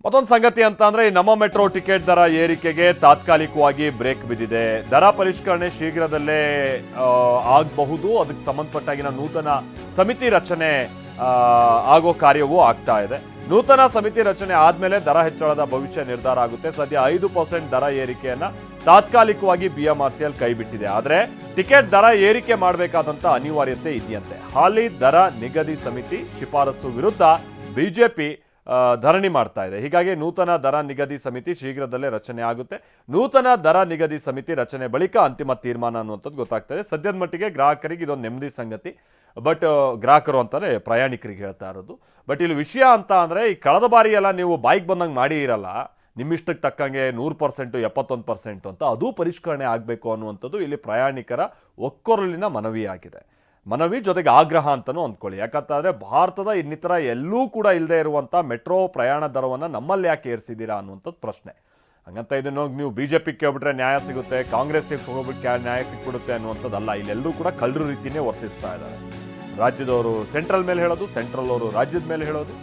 ಮತ್ತೊಂದು ಸಂಗತಿ ಅಂತ ಅಂದ್ರೆ ಈ ನಮ್ಮ ಮೆಟ್ರೋ ಟಿಕೆಟ್ ದರ ಏರಿಕೆಗೆ ತಾತ್ಕಾಲಿಕವಾಗಿ ಬ್ರೇಕ್ ಬಿದ್ದಿದೆ. ದರ ಪರಿಷ್ಕರಣೆ ಶೀಘ್ರದಲ್ಲೇ ಆಗಬಹುದು. ಅದಕ್ಕೆ ಸಂಬಂಧಪಟ್ಟಾಗಿನ ನೂತನ ಸಮಿತಿ ರಚನೆ ಆಗೋ ಕಾರ್ಯವೂ ಆಗ್ತಾ ಇದೆ. ನೂತನ ಸಮಿತಿ ರಚನೆ ಆದ್ಮೇಲೆ ದರ ಹೆಚ್ಚಳದ ಭವಿಷ್ಯ ನಿರ್ಧಾರ ಆಗುತ್ತೆ. ಸದ್ಯ 5% ದರ ಏರಿಕೆಯನ್ನ ತಾತ್ಕಾಲಿಕವಾಗಿ BMRCL ಕೈ ಬಿಟ್ಟಿದೆ. ಆದ್ರೆ ಟಿಕೆಟ್ ದರ ಏರಿಕೆ ಮಾಡಬೇಕಾದಂತ ಅನಿವಾರ್ಯತೆ ಇದೆಯಂತೆ. ಹಾಲಿ ದರ ನಿಗದಿ ಸಮಿತಿ ಶಿಫಾರಸು ವಿರುದ್ಧ ಬಿಜೆಪಿ ಧರಣಿ ಮಾಡ್ತಾ ಇದೆ. ಹೀಗಾಗಿ ನೂತನ ದರ ನಿಗದಿ ಸಮಿತಿ ಶೀಘ್ರದಲ್ಲೇ ರಚನೆ ಆಗುತ್ತೆ. ನೂತನ ದರ ನಿಗದಿ ಸಮಿತಿ ರಚನೆ ಬಳಿಕ ಅಂತಿಮ ತೀರ್ಮಾನ ಅನ್ನುವಂಥದ್ದು ಗೊತ್ತಾಗ್ತದೆ. ಸದ್ಯದ ಮಟ್ಟಿಗೆ ಗ್ರಾಹಕರಿಗೆ ಇದೊಂದು ನೆಮ್ಮದಿ ಸಂಗತಿ. ಬಟ್ ಗ್ರಾಹಕರು ಅಂತಾರೆ ಪ್ರಯಾಣಿಕರಿಗೆ ಹೇಳ್ತಾ ಇರೋದು. ಬಟ್ ಇಲ್ಲಿ ವಿಷಯ ಅಂತ ಅಂದರೆ ಈ ಕಳೆದ ಬಾರಿ ಎಲ್ಲ ನೀವು ಬಾಯಿಗೆ ಬಂದಂಗೆ ಮಾಡಿ ಇರಲ್ಲ, ನಿಮ್ಮಿಷ್ಟಕ್ಕೆ ತಕ್ಕಂಗೆ 100% 71% ಅಂತ ಅದು ಪರಿಷ್ಕರಣೆ ಆಗಬೇಕು ಅನ್ನುವಂಥದ್ದು ಇಲ್ಲಿ ಪ್ರಯಾಣಿಕರ ಒಕ್ಕೊರಲಿನ ಮನವಿಯಾಗಿದೆ. ಮನವಿ ಜೊತೆಗೆ ಆಗ್ರಹ ಅಂತಲೂ ಅಂದ್ಕೊಳ್ಳಿ. ಯಾಕಂತಂದರೆ ಭಾರತದ ಇನ್ನಿತರ ಎಲ್ಲೂ ಕೂಡ ಇಲ್ಲದೆ ಇರುವಂಥ ಮೆಟ್ರೋ ಪ್ರಯಾಣ ದರವನ್ನು ನಮ್ಮಲ್ಲಿ ಯಾಕೆ ಏರಿಸಿದ್ದೀರಾ ಅನ್ನುವಂಥದ್ದು ಪ್ರಶ್ನೆ. ಹಂಗಂತ ಇದನ್ನು ನೀವು BJP ಕೇಳ್ಬಿಟ್ರೆ ನ್ಯಾಯ ಸಿಗುತ್ತೆ, ಕಾಂಗ್ರೆಸ್ಸಿಗೆ ಹೋಗ್ಬಿಟ್ಟು ನ್ಯಾಯ ಸಿಕ್ಬಿಡುತ್ತೆ ಅನ್ನುವಂಥದ್ದಲ್ಲ. ಇಲ್ಲೆಲ್ಲರೂ ಕೂಡ ಕಳ್ಳರು ರೀತಿಯೇ ವರ್ತಿಸ್ತಾ ಇದ್ದಾರೆ. ರಾಜ್ಯದವರು ಸೆಂಟ್ರಲ್ ಮೇಲೆ ಹೇಳೋದು, ಸೆಂಟ್ರಲ್ ಅವರು ರಾಜ್ಯದ ಮೇಲೆ ಹೇಳೋದು.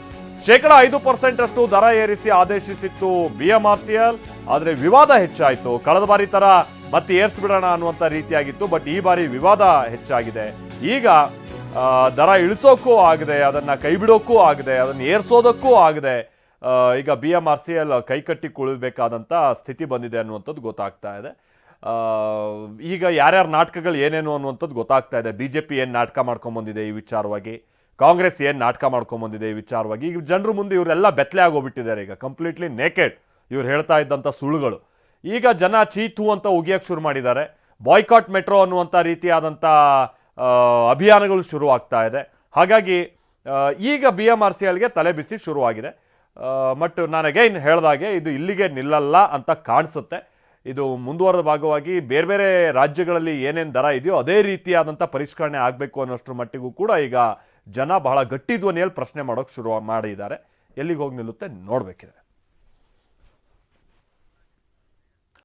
5% ಅಷ್ಟು ದರ ಏರಿಸಿ ಆದೇಶಿಸಿತ್ತು BMRCL. ಆದರೆ ವಿವಾದ ಹೆಚ್ಚಾಯಿತು. ಕಳೆದ ಬಾರಿ ಥರ ಮತ್ತೆ ಏರಿಸ್ಬಿಡೋಣ ಅನ್ನುವಂಥ ರೀತಿಯಾಗಿತ್ತು. ಬಟ್ ಈ ಬಾರಿ ವಿವಾದ ಹೆಚ್ಚಾಗಿದೆ. ಈಗ ದರ ಇಳಿಸೋಕ್ಕೂ ಆಗದೆ, ಅದನ್ನು ಕೈ ಬಿಡೋಕ್ಕೂ ಆಗದೆ, ಅದನ್ನು ಏರಿಸೋದಕ್ಕೂ ಆಗದೆ ಈಗ BMRCL ಕೈಕಟ್ಟಿ ಕುಳಿಬೇಕಾದಂಥ ಸ್ಥಿತಿ ಬಂದಿದೆ ಅನ್ನುವಂಥದ್ದು ಗೊತ್ತಾಗ್ತಾ ಇದೆ. ಈಗ ಯಾರ್ಯಾರ ನಾಟಕಗಳು ಏನೇನು ಅನ್ನುವಂಥದ್ದು ಗೊತ್ತಾಗ್ತಾ ಇದೆ. BJP ಏನು ನಾಟಕ ಮಾಡ್ಕೊಂಬಂದಿದೆ ಈ ವಿಚಾರವಾಗಿ, ಕಾಂಗ್ರೆಸ್ ಏನು ನಾಟಕ ಮಾಡ್ಕೊಂಬಂದಿದೆ ಈ ವಿಚಾರವಾಗಿ. ಈಗ ಜನರ ಮುಂದೆ ಇವರೆಲ್ಲ ಬೆತ್ತಲೆ ಆಗೋಗ್ಬಿಟ್ಟಿದ್ದಾರೆ. ಈಗ ಕಂಪ್ಲೀಟ್ಲಿ ನೇಕೆಡ್ ಇವ್ರು ಹೇಳ್ತಾ ಇದ್ದಂಥ ಸುಳ್ಳುಗಳು. ಈಗ ಜನ ಚೀತು ಅಂತ ಉಗಿಯಕ್ಕೆ ಶುರು ಮಾಡಿದ್ದಾರೆ. ಬಾಯ್ಕಾಟ್ ಮೆಟ್ರೋ ಅನ್ನುವಂಥ ರೀತಿಯಾದಂಥ ಅಭಿಯಾನಗಳು ಶುರುವಾಗ್ತಾ ಇದೆ. ಹಾಗಾಗಿ ಈಗ BMRCLಗೆ ತಲೆ ಬಿಸಿ ಶುರುವಾಗಿದೆ. ಬಟ್ ನಾನು ಅಗೈನ್ ಹೇಳ್ದಾಗೆ ಇದು ಇಲ್ಲಿಗೆ ನಿಲ್ಲಲ್ಲ ಅಂತ ಕಾಣಿಸುತ್ತೆ. ಇದು ಮುಂದುವರೆದ ಭಾಗವಾಗಿ ಬೇರೆ ಬೇರೆ ರಾಜ್ಯಗಳಲ್ಲಿ ಏನೇನು ದರ ಇದೆಯೋ ಅದೇ ರೀತಿಯಾದಂಥ ಪರಿಷ್ಕರಣೆ ಆಗಬೇಕು ಅನ್ನೋಷ್ಟರ ಮಟ್ಟಿಗೂ ಕೂಡ ಈಗ ಜನ ಬಹಳ ಗಟ್ಟಿ ಧ್ವನಿಯಲ್ಲಿ ಪ್ರಶ್ನೆ ಮಾಡೋಕ್ಕೆ ಶುರು ಮಾಡಿದ್ದಾರೆ. ಎಲ್ಲಿಗೆ ಹೋಗಿ ನಿಲ್ಲುತ್ತೆ ನೋಡಬೇಕಿದೆ.